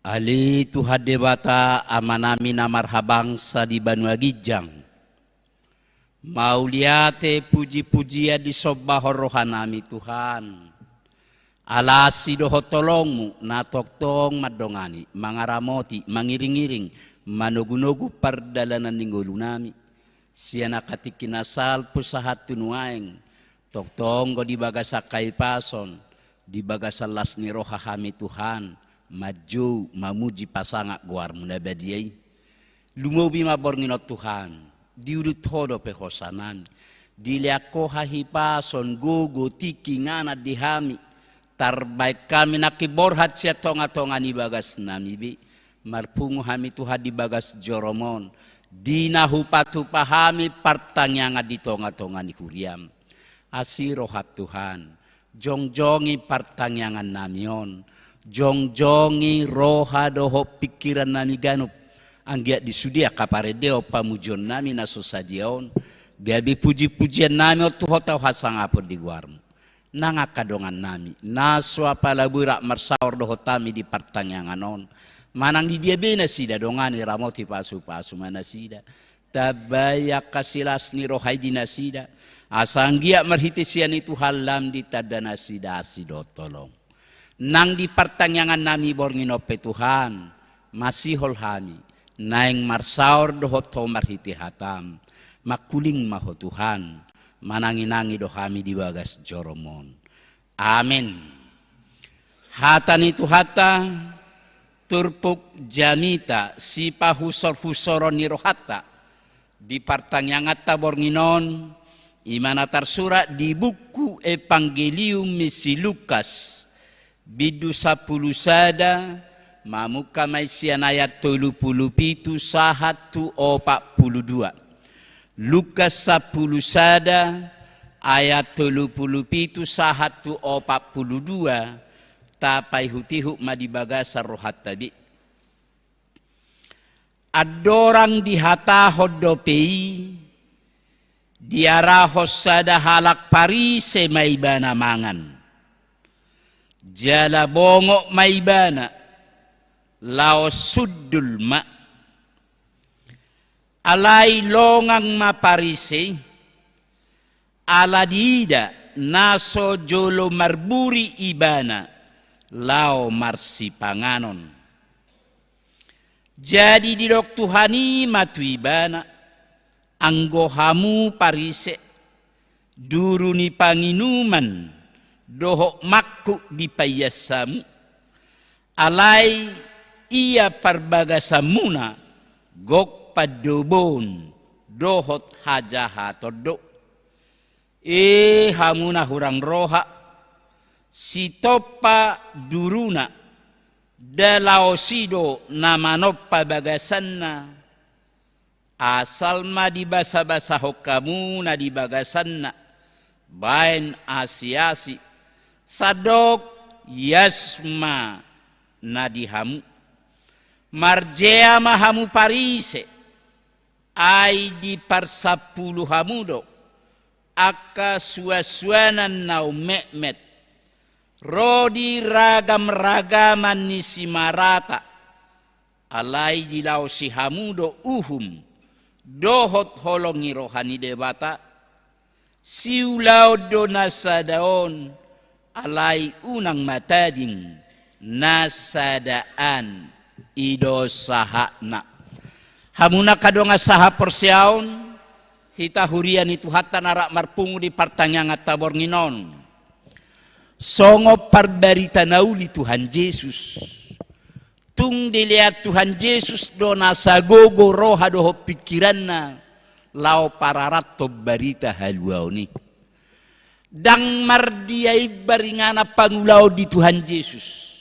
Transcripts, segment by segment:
Ali Tuhan debata amanami namar habangsa di Banua Gijang. Mauliate puji-pujian di sobahor rohanami Tuhan. Alasi doho tolongmu na toktong madongani. Mangaramoti, mangiring-iring, manogu-nogu pardalanan ninggolu nami. Siana katikinasal pusahat tunuaeng. Toktong go di bagasakai pason. Di bagasalas ni rohahami Tuhan. Maju mamuji pasangak guar munabadiai lumobi mabornginot Tuhan diudut hodo pehosanan diliako hahipason gogo tiki ngana dihami tarbaik kami nakiborhat siya tonga-tonga ni bagas namibi marpungu hami Tuhan di bagas joromon dinahu-patu pahami partanyanga di tonga-tonga ni kuriam asirohat Tuhan jongjongi partanyangan namion jongjongi roha doho pikiran nami ganup anggiat disudia kapare deo pamujon nami naso sadiaon gabi puji-pujian nami otu hotau hasang apod di guarmu nanga kadongan nami naso apala burak marsaur doho tami di partanyangan on manang di dia bena sida dongani ramoti pasu-pasu mana sida tabaya kasilas ni rohai dinasida asanggia marhitisian itu halam di tadana sida asido tolong nang di pertanyaan nami bornginope Tuhan masih holhami naeng marsaur doho tomar hiti hatam makuling maho Tuhan manangi-nangi dohami di bagas joromon amin hatan itu hata turpuk jamita si pahusor-husoron ni rohata di pertanyaan bornginon imana tersurat di buku Evangelium misi Lukas bidu 10 sada mamuka maisian ayat 30 pitu sahatu 42 Lukas 10 sada ayat 30 pitu sahatu 42 tapai hutihu madibagasa rohat tabi adorang dihata hodopei diarahos sada halak parise maibana mangan jala bongok maibana lao suddul ma alai longang maparise aladida naso jolo marburi ibana lao marsi panganon jadi didok Tuhani matu ibana anggohamu parise duruni panginuman doho makku di payasamu alai ia parbagasamuna gok padobon dohot hajahatodo hamuna hurang roha sitopa duruna dalaosido namanoppa bagasanna asal ma di basa-basa hokamu na di bagasanna bain asiasi sadok yasma nadihamu marjea mahamu parise ai di parsapulu hamudo akka suasuanan nau mekmet rodi ragam-ragaman ni simarata alai di lau si hamudo uhum dohot holongi rohani debata siulau donasadaon alai unang matading nasadaan ido sahana hamuna kadonga saha persiaon hita hurian itu hatta narak marpungu di pertanyaan tabor nginon songo parbarita nauli Tuhan Yesus tung dilihat Tuhan Yesus dona sagogo roha doho pikiranna lao pararatto barita haluaoni dang mardiai baringana pangulau di Tuhan Yesus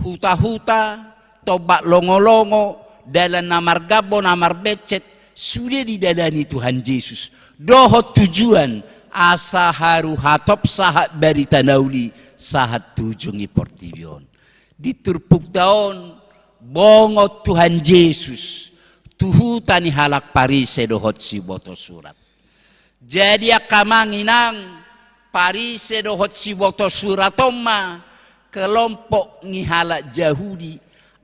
huta-huta tobak longo-longo dalam namar gabo namar becet sudah didalani Tuhan Yesus doho tujuan asa haru hatop sahat barita nauli sahat tujungi portibion diturpuk daun bongo Tuhan Yesus tuhutani halak parise dohot si boto surat jadi akamanginang parise dohot si boto surat oma kelompok ngihala Yahudi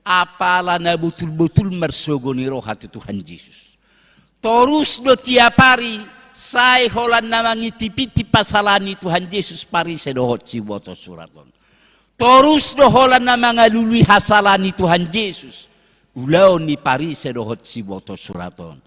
Apalah na betul-betul mersogoni roh hati Tuhan Yesus. Terus do tiap hari saya holan na mangitipiti pasalani Tuhan Yesus pari sedohot si boto suraton. Terus do holan na mangalului hasalani Tuhan Yesus. Ulaon ni pari sedohot si boto suraton.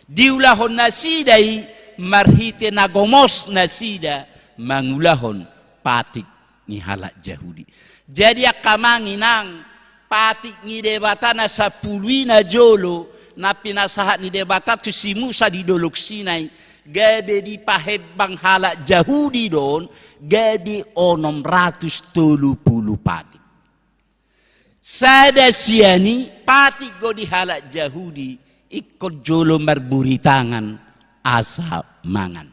Diulahon nasidai marhite nagomos nasida mangulahon patik ni halak Yahudi. Jadi akamanginang patik ni debata na sapului na jolo na pinasahat ni debata tu si Musa di dolok Sinai gabe di pahebang halak Yahudi don gabe 630 patik. Sada siani patik go di halak Yahudi ikut jolo marburi tangan asa mangan.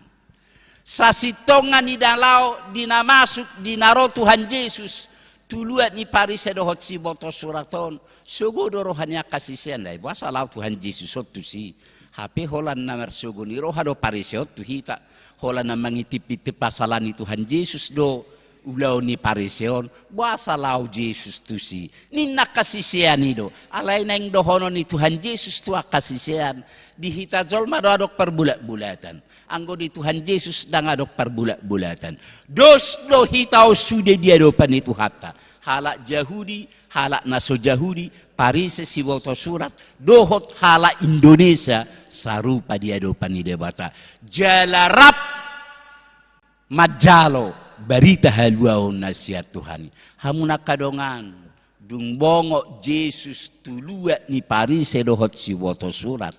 Sasitongan ni dalau dinamasuk dinaro Tuhan Yesus tuluat ni paris sedohot si boto suraton sugo dorohannya kasih sendai bahasa lau Tuhan Yesus otu si HP holan namar sugo ni rohado paris otu hita holan na mangitip-itip pasalani Tuhan Yesus do ulau ni pariseon bahasa lau Yesus tu si ni nakasisian do alai nang dohono ni Tuhan Yesus tu akasisian di hita jolma do adok perbulat-bulatan anggo di Tuhan Yesus dang adok perbulat-bulatan dos do hitau sude dia do panitu hatta halak Yahudi halak naso Yahudi parise si boto surat dohot halak Indonesia sarupa dia do pani debata jalarap majalo berita haluaon nasihat Tuhan hamuna kadongan dung bongo Yesus tulua ni parise dohot si boto surat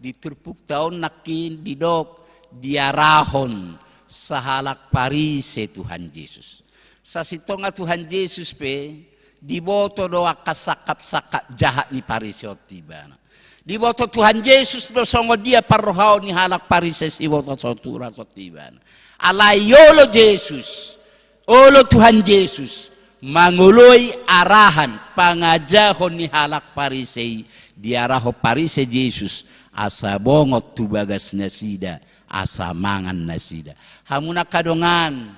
diturpuk tahun nakin didok diarahon sahalak parise Tuhan Yesus. Sasitonga Tuhan Yesus pe diboto doa kasakap-sakap jahat ni parise otibana. Diboto Tuhan Yesus do songo dia parrohao ni halak parise si boto sotura otibana. Alayolo Yesus, olo Tuhan Yesus manguloi arahan pangajahon ni halak parise diaraho parise Yesus asa bongot tu bagas nasida asa mangan nasida hamuna kadongan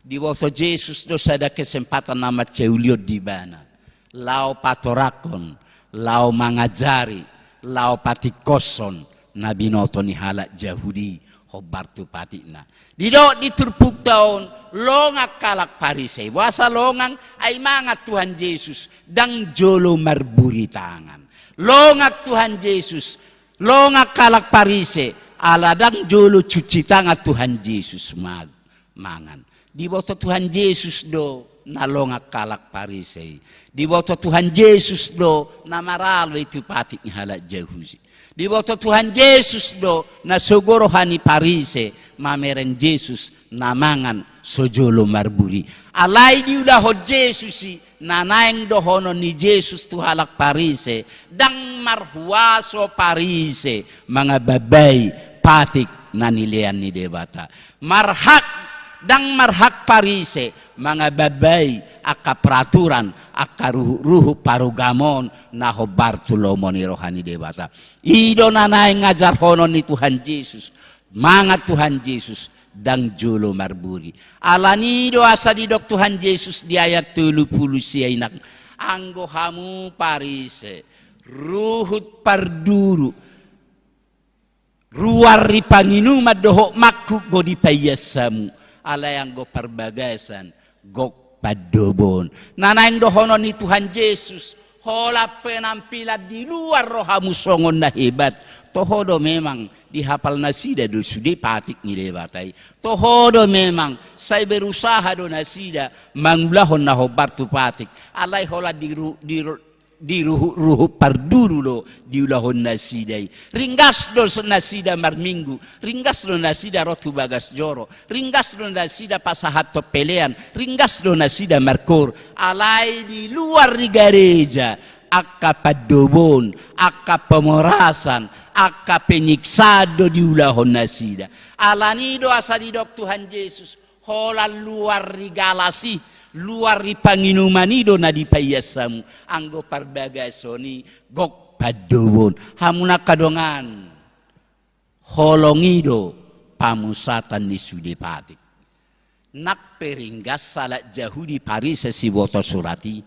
di waktu Yesus dosa ada kesempatan nama ceuliot di bana lau patorakon lau mangajari lau patikoson nabi noto ni halak Yahudi hobar tu patina didok diturpuk tahun longak kalak parisei wasa longang ay mangat Tuhan Yesus dang jolo marburi tangan longak Tuhan Yesus longak kalak parise aladang jolo cuci tangan Tuhan Yesus mangan di waktu Tuhan Yesus do nalongak kalak parise di waktu Tuhan Yesus do namaralo itu patik halak Yahudi di waktu Tuhan Yesus do nasogorohani parise mameren Yesus namangan sojolo marburi alai di udah Yesus nanaeng dohono ni Yesus tu halak parise dang marhuaso parise mga babay patik nanilean ni debata marhak dang marhak parise mga babay aka peraturan aka ruhu parugamon naho Bartolomeo ni rohani debata ido nanaeng ngajar hono ni Tuhan Yesus mangat Tuhan Yesus dang jolo marburi alanido asa didok Tuhan Yesus di ayat 30 siainak anggo hamu parise ruhut parduru ruari panginuma dohok makku go di payasamu ala yang go perbagasan gok padobon nanaing dohono ni Tuhan Yesus hola penampilan di luar rohamu songon na hebat tohodo memang dihafal nasida do sude patik ni debatai tohodo memang saya berusaha do nasida mangulahon na hobar tu patik alai hola di ruhu parduru lo diulahon nasidai ringgas do nasida marminggu ringgas do nasida rotu bagas joro ringgas do nasida pasahat pelean ringgas do nasida markor alai di luar di gereja akka padobon akka pemerasan akka penyiksado diulahon nasida alanido asadidok Tuhan Yesus hola luar rigalasi luar ripanginumanido na dipayasamu anggo parbagasoni gok padobon hamuna kadongan holongido pamusatan ni sudepatik nakperinggas salat Yahudi parise si boto surati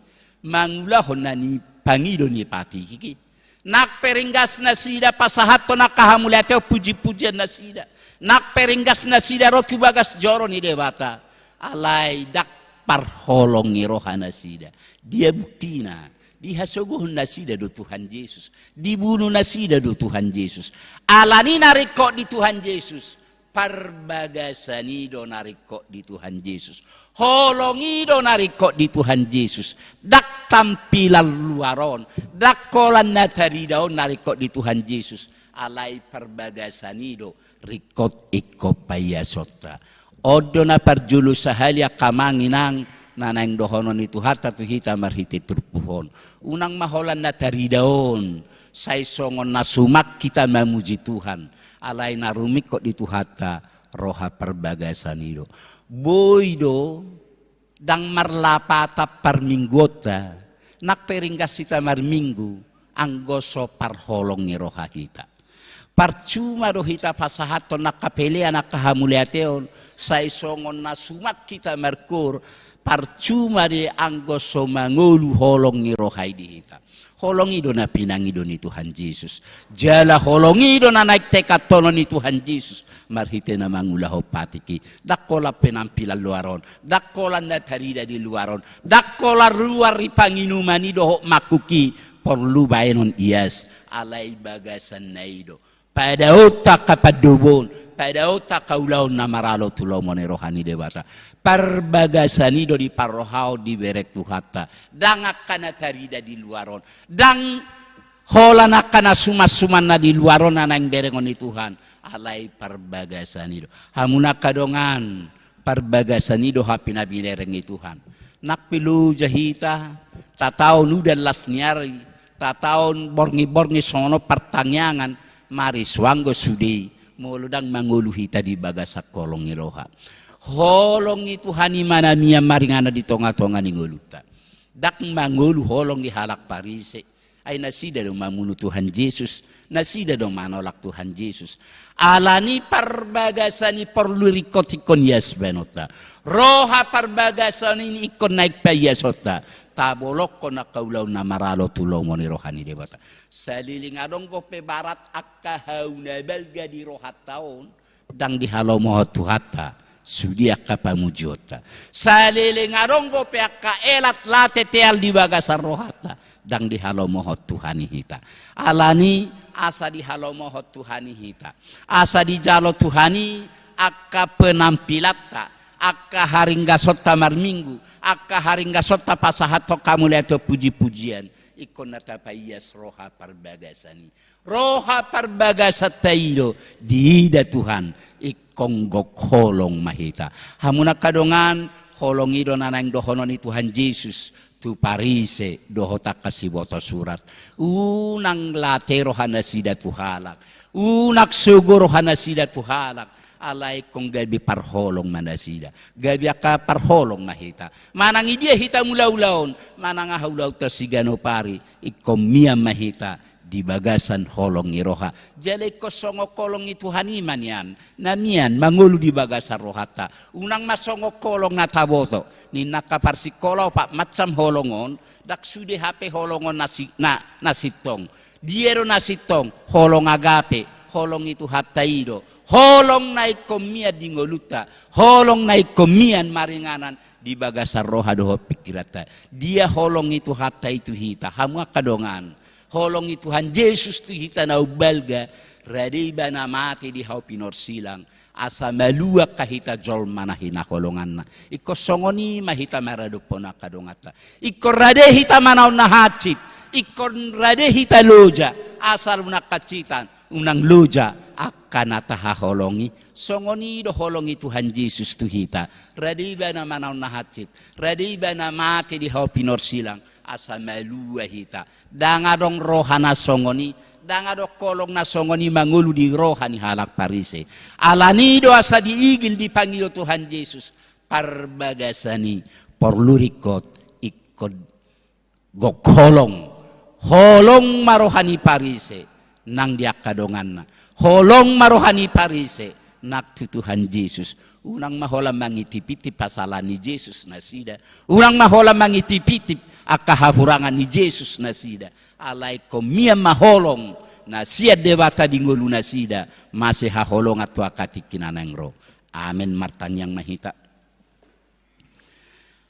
mangulahon na ni pangido ni pati kiki. Nak peringgas na sida pasahat to nakahamulateo puji-pujian na sida. Nak peringgas na sida rotu bagas joro ni dewata. Alay dak parholong ni rohana sida. Dia buktina. Dihasoguhun na sida do Tuhan Yesus. Dibunuh na sida do Tuhan Yesus. Alani nariko di Tuhan Yesus. Parbagasanido nariko di Tuhan Yesus. Holongido nariko di Tuhan Yesus. Dak tampilan luaron. Dak kolan nataridaon nariko di Tuhan Yesus. Alay parbagasanido rikot iko payasota. Odo na parjulu sahalya kamanginang nanang dohonon itu hata tu hita marhiti turpuhon. Unang maholan na taridaon. Say songon na sumak kita memuji Tuhan. Alay narumik kok itu hata roha perbagasan itu. Boydo dang marlapata parminggota. Nak peringkas kita marminggu. Anggoso parholong ni roha kita. Parcuma rohita fasahato nakapelea nakahamuliateon. Say songon na sumak kita merkur. Parcuma di anggoso mangulu holong ni rohai di hita. Holong ido na pinangido ni Tuhan Yesus. Jala holong ido na naik tekat tono ni Tuhan Yesus. Marhite na mangulaho patiki. Dakola penampilan luaron. Dakola na tarida di luaron. Dakola luar ipanginuman ido makuki. Porlu baenon ias. Alay bagasan na ido. Pada otak kapadubon, pada otak kaulaon na maralo tulau mone rohani dewata. Parbagasan ido di parrohao di berek tuhata. Dang akana tarida di luaron. Dang holan akana sumas-suman na di luaron na nang berengon ni Tuhan. Alay parbagasan ido. Hamuna kadongan parbagasan ido hapina binereng ni Tuhan. Nakpilu jahita, tataon udan lasnyari, tataon borngi-borngi sono pertanyangan. Mari swanggo sudi muludang manguluhi tadi bagasak kolong iroha. Holong itu hani mana mia maringana di tonga-tonga ni nguluta. Dak mangulu holong di halak parise. Ay nasida dong mamunu Tuhan Yesus. Nasida dong manolak Tuhan Yesus. Alani parbagasan ni perlu rikotikon yas benota. Roha parbagasan ini ikon naik payasota. Tabolok ko na kaulaw na maralo tulong mo ni rohani debata. Saliling adong ko pe barat akahaw na belga di rohat taon. Dang di halaw mo tuhata. Sudi akka pamujota. Saliling adong ko pe akka elat late teal di bagasan rohata. Dang di halaw mo tuhani hita. Alani asa di halaw mo tuhani hita. Asa di jalo tuhani akka penampilatta. Akka haringga sota marminggu. Akka haringga sota pasahat to kamu lihat puji-pujian. Ikon natapayas roha parbagasani. Roha parbagasat tayo. Diida Tuhan. Ikong gok holong mahita. Hamuna kadongan holong ido nanang dohonon ni Tuhan Yesus. Tu parise dohota kasiboto surat. Unang late rohana sida tuhalak. Unak sugo rohana sida tuhalak. Alay kong gabi parholong manasida. Gabi aka parholong mahita. Manang idia hita mulaulaon. Manang ahulaw ta sigano pari. Ikom mia mahita. Di bagasan holong iroha. Jalay ko songo kolong itu haniman yan. Namian mangulu di bagasan rohata. Unang masongo kolong na taboto. Ni nakaparsikolaw pa macam holongon. Dak sude hape holongon nasitong. Diero nasitong. Holong agape. Holong itu hataido. Holong naik komia di ngoluta. Holong naik komian maringanan. Di bagasan roha doho pikirata. Dia holong itu hatta itu hita. Hamua kadongan. Holong itu han Yesus tu hita na ubalga. Radiba na mati di hau pinor silang. Asa malua kahita jol manahina holongan na. Iko songoni mahita maradupo na kadongata. Iko rade hita manaw na hachit. Iko rade hita loja. Asal una kacitan. Unang loja. Akan holongi. Songoni do holongi Tuhan Yesus tu hita. Radiba na manaw na hachit. Radiba na mati di hau pinor silang. Asa malua hita. Dangadong rohana songoni. Dangado kolong na songoni mangulu di rohani halak parise. Alanido asa diigil di pangilo Tuhan Yesus. Parbagasani. Porlurikot. Ikod gokholong. Holong marohani parise. Nang diakadongan na. Holong marohani parise. Nak tu Tuhan Yesus. Unang mahola mangitip-itip pasalan ni Jesus na sida. Unang mahola mangitip-itip akahahurangan ni Jesus na sida. Alay ko miya maholong na siya dewata di ngulu na sida. Masih haholong at wakati kinanangro. Amen martanyang mahita.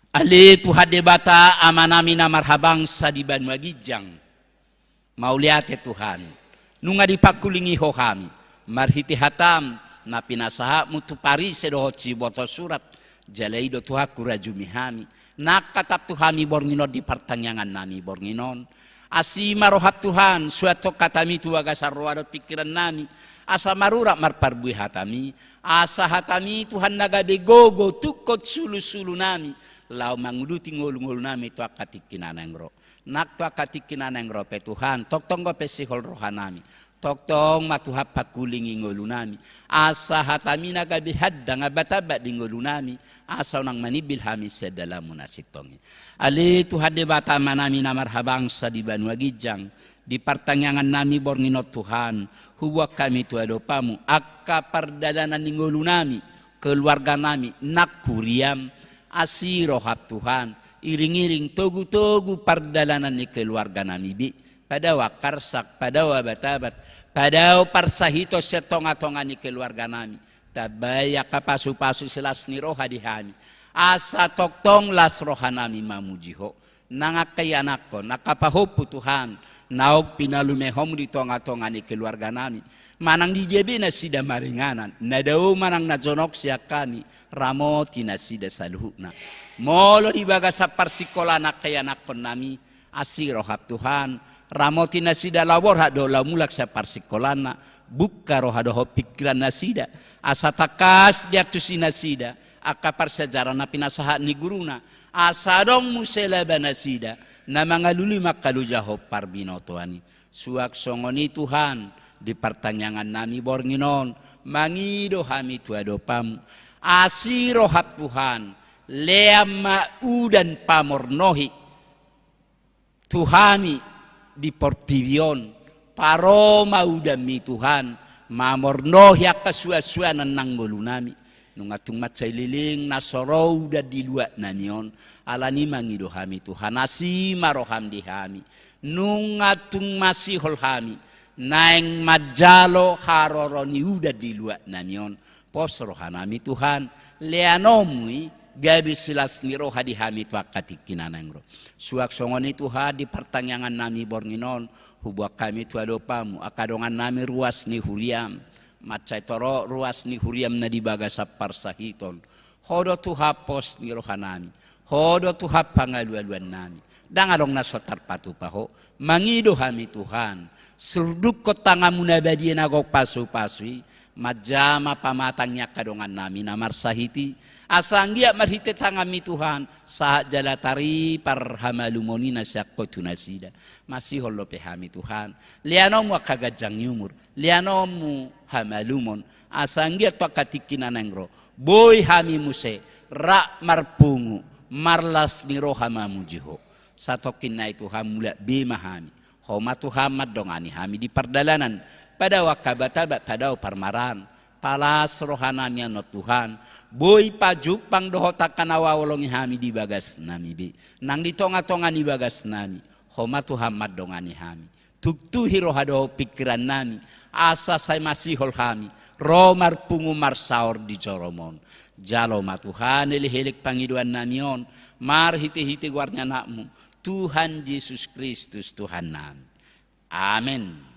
Ali Tuhan debata amanami na marhabang sa diban magijang. Mauliate Tuhan. Nunga dipakulingi ho kami. Marhiti hatam na pinasaha mutu pari sedohot si boto surat. Jalaido Tuhan kurajumi kami. Nakatap Tuhami borngino di pertanyaan nami bornginon. Asi marohap Tuhan suatu katami tuaga sarwado pikiran nami. Asa marura marparbui hatami. Asa hatami Tuhan nagabe gogo tukot sulu-sulu nami. Lau manguduti ngulu-ngulu nami tu akatikinanengro. Nak tu akatikinanengro pe Tuhan. Tok-tong go pesihol rohanami. Tok-tong matuhap pakulingi ngulu nami. Asa hatami nagabe hadda ngabataba di ngulu nami. Asa nang manibil hami sedalam munasitongi. Ali Tuhan debata manami na marhabang sa di Banua Gijang. Di pertanyaan nami borngino Tuhan. Huwa kami tu adopamu. Akka perdadanan di ngulu nami. Keluarga nami nak kuriam. Asirohap Tuhan, iring-iring togu-togu pardalanan ni keluarga nami bi, padawa karsak, padawa batabat, padawa parsahito setonga-tonga ni keluarga nami, tabaya kapasu-pasu selas ni roha dihami, asa toktong las roha nami mamujiho, nangakay anak ko, nakapahopu Tuhan, naog pinalumehom di tonga-tonga ni keluarga nami, manang di jebi na sida maringanan, nadao manang najonok siya kani, ramoti na sida saluhna. Molo di baga sa parsikola na kaya nakon nami, asirohap Tuhan, ramoti na sida lawor hado lamulak sa parsikola na, buka rohado ho pikiran na sida, asa takas diatusi na sida, akapar sejarah na pinasaha ni guruna, asadong muselaba na sida, na mga lulima kalujaho parbinotoani. Suak songoni Tuhan, di pertanyaan nami bornginon, mangido hami tuadopamu, asirohap Tuhan, leama udan pamornohi, Tuhani di portivion, paroma udan mi Tuhan, mamornohi akasua-suanan nang nami, nung atung macay liling nasorow da diluat namion, alani mangido hami Tuhan, asimaroham di hami, nung atung masihol hami, naeng majalo haroroni uda diluat namion, posrohan nami Tuhan, leanomui gabi silas ni roha di hami tu akatikinanangro. Suak songoni Tuhan di pertanyaan nami bornginon, hubuak kami tu adopamu, akadongan nami ruas ni huriam, macai toro ruas ni huriam na di bagasa parsahiton. Hodo Tuhan pos ni roha nami, hodo Tuhan pangalualuan nami. Dangadong nasotar patu paho, mangido hami Tuhan, surduk ko tangamu nabadi nagok pasu-pasui, majama pamatangnya kadongan nami namar sahiti asanggia marhite tangami Tuhan saat jalatari parhamalumoni nasyak tunasida masih holo pehami Tuhan lianomu akagajang yumur lianomu hamalumon asanggia to katikina nengro boy hami muse rak marpungu marlas ni rohama mujiho satokin na Tuhan mula bimahami homa Tuhan madongani hami di perdalanan pada wakabatabat pada parmaran palas rohananya no Tuhan boy pajuk pang dohotakan awawolongi hami di bagas nami bi nang di tonga-tonga ni bagas nami homa Tuhan madongani hami tuktuhi rohado pikiran nami asa saya masih hol hami romar pungumar saur di joromon jalo ma Tuhan elihelik pangiduan namion mar hiti-hiti warnya nakmu Tuhan Yesus Kristus Tuhan nami amin.